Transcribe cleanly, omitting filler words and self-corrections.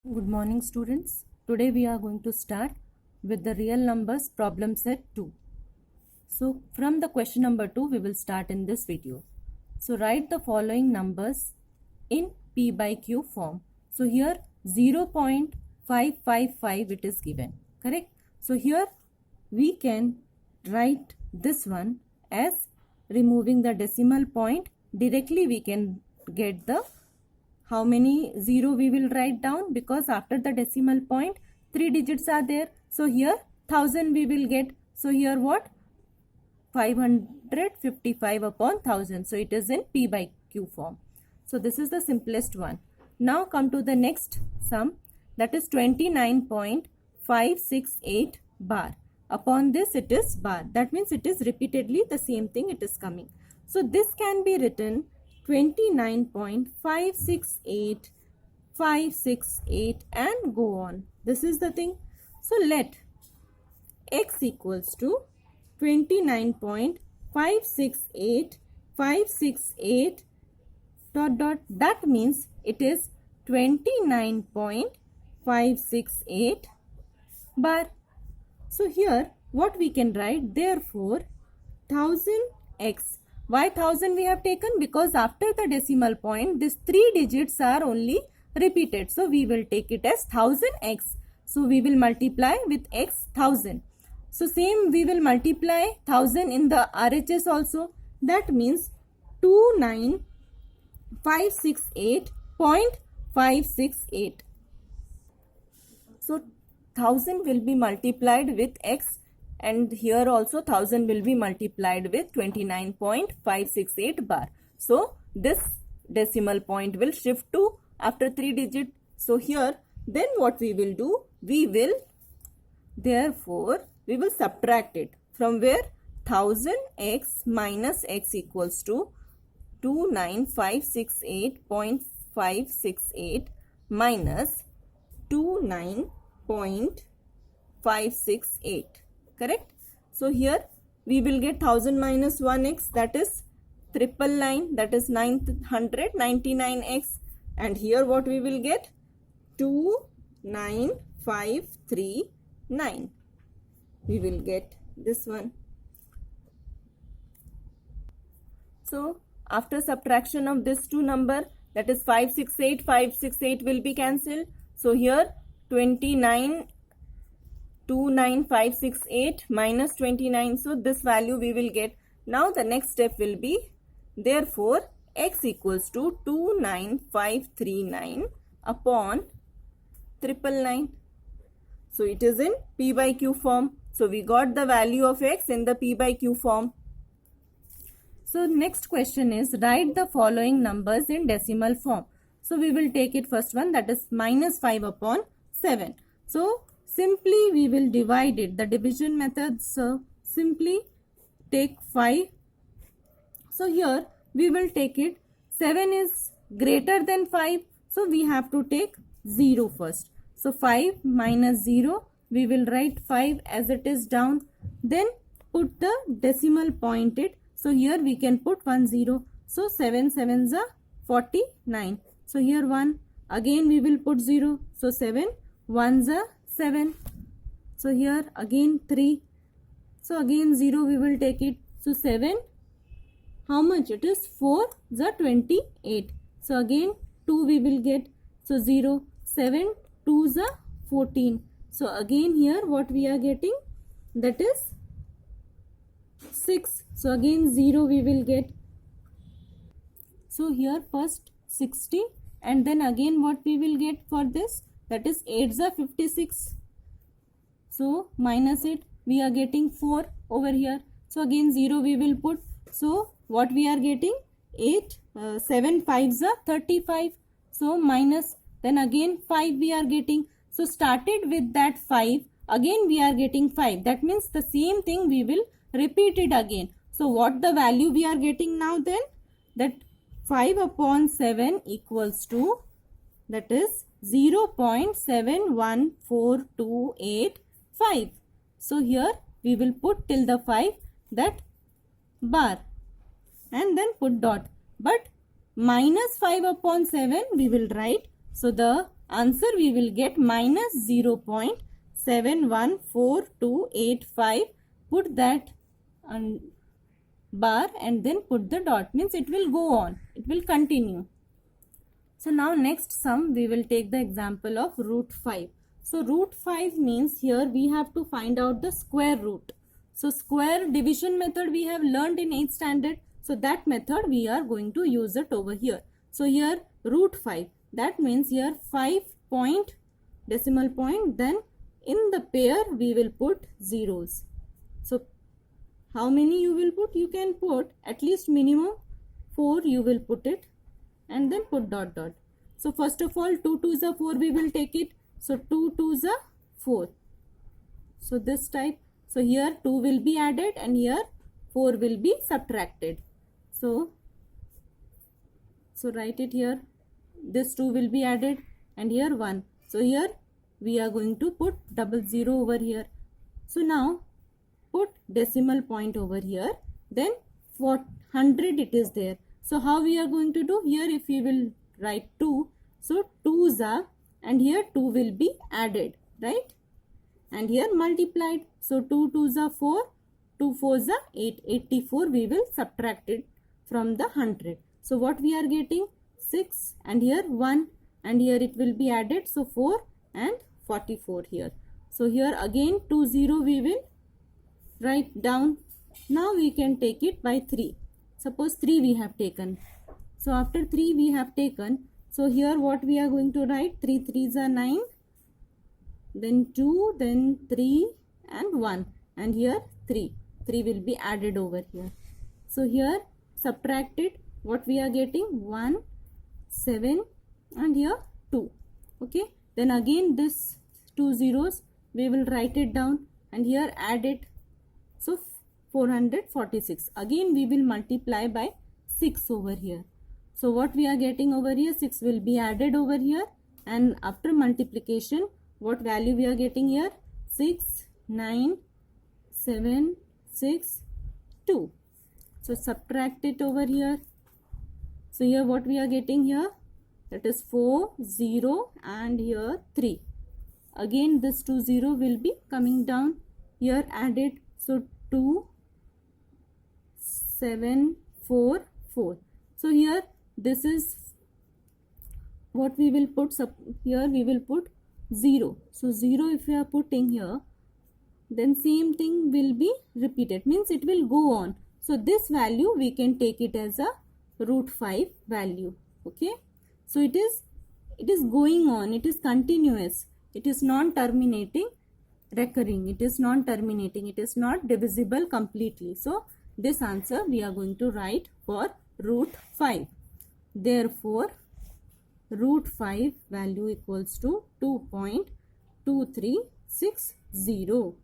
Good morning students. Today we are going to start with the real numbers problem set 2. So from the question number 2 we will start in this video. So write the following numbers in P by Q form. So here 0.555 it is given, correct? So here we can write this one as removing the decimal point. Directly we can get the how many 0 we will write down, because after the decimal point 3 digits are there. So here 1000 we will get. So here what? 555 upon 1000. So it is in P by Q form. So this is the simplest one. Now come to the next sum, that is 29.568 bar. Upon this it is bar. That means it is repeatedly the same thing it is coming. So this can be written 29.568 and go on. This is the thing. So let x equals to 29.568 dot dot. That means it is 29.568 bar. So here what we can write, therefore 1000x. Why 1000 we have taken? Because after the decimal point these 3 digits are only repeated. So we will take it as 1000x. So we will multiply with x 1000. So same we will multiply 1000 in the RHS also. That means 29568.568. So 1000 will be multiplied with x, and here also 1000 will be multiplied with 29.568 bar. So this decimal point will shift to after 3 digit. So here then what we will do, we will subtract it from where 1000x minus x equals to 29568.568 minus 29.568. Correct? So here we will get 1000 minus 1x, that is 999, that is 999x, and here what we will get, 29539. We will get this one. So after subtraction of this two number, that is 568 will be cancelled. So here 29568 minus 29. So this value we will get. Now the next step will be, therefore x equals to 29539 upon 999. So it is in P by Q form. So we got the value of x in the P by Q form. So next question is, write the following numbers in decimal form. So we will take it first one, that is minus 5 upon 7. So simply we will divide it. The division method, so simply take 5. So here we will take it, 7 is greater than 5. So we have to take 0 first. So 5 minus 0, we will write 5 as it is down. Then put the decimal point it. So here we can put 1 0. So 7 sevens are 49. So here 1. Again we will put 0. So 7 1s are 7. So here again 3. So again 0 we will take it. So 7, how much it is? 4 the 28. So again 2 we will get. So 0. 7 2s are 14. So again here what we are getting, that is 6. So again 0 we will get. So here first 60, and then again what we will get for this, that is 8s are 56. So minus it, we are getting 4 over here. So again 0 we will put. So what we are getting, 7 5s are 35. So minus, then again 5 we are getting. So started with that 5, again we are getting 5. That means the same thing we will repeat it again. So what the value we are getting now then, that 5 upon 7 equals to, that is 0.714285. So here we will put till the 5, that bar, and then put dot. But minus 5 upon 7 we will write. So the answer we will get minus 0.714285. Put that on bar and then put the dot, means it will go on, it will continue. So now next sum we will take the example of root 5. So root 5 means here we have to find out the square root. So square division method we have learned in 8th standard. So that method we are going to use it over here. So here root 5, that means here 5 point, decimal point, then in the pair we will put zeros. So how many you will put? You can put at least minimum 4 you will put it, and then put dot dot. So first of all 2 2s are 4 we will take it. So 2 2s are 4. So this type. So here 2 will be added and here 4 will be subtracted. So write it here. This 2 will be added and here 1. So here we are going to put 00 over here. So now put decimal point over here. Then for 100 it is there. So how we are going to do? Here if we will write 2. So 2's are, and here 2 will be added, right? And here multiplied. So 2 2's are 4. 2 4's are 8. 84 we will subtract it from the 100. So what we are getting? 6 and here 1 and here it will be added. So 4 and 44 here. So here again 2 0 we will write down. Now we can take it by 3. Suppose 3 we have taken. So after 3 we have taken. So here what we are going to write? 3 3's are 9. Then 2, then 3 and 1. And here 3. 3 will be added over here. So here subtracted, what we are getting? 1, 7 and here 2. Okay. Then again this 2 zeros we will write it down and here add it. So 446. Again we will multiply by 6 over here. So what we are getting over here? 6 will be added over here, and after multiplication what value we are getting here? 6, 9, 7, 6, 2. So subtract it over here. So here what we are getting here? That is 4, 0 and here 3. Again this 2 0 will be coming down. Here added. So 2, 7, 4, 4. So here this is what we will put. Here we will put 0. So 0 if we are putting here, then same thing will be repeated, means it will go on. So this value we can take it as a root 5 value. Okay. So it is going on, it is continuous, it is non-terminating, recurring, it is non-terminating, it is not divisible completely. So this answer we are going to write for root 5. Therefore root 5 value equals to 2.2360.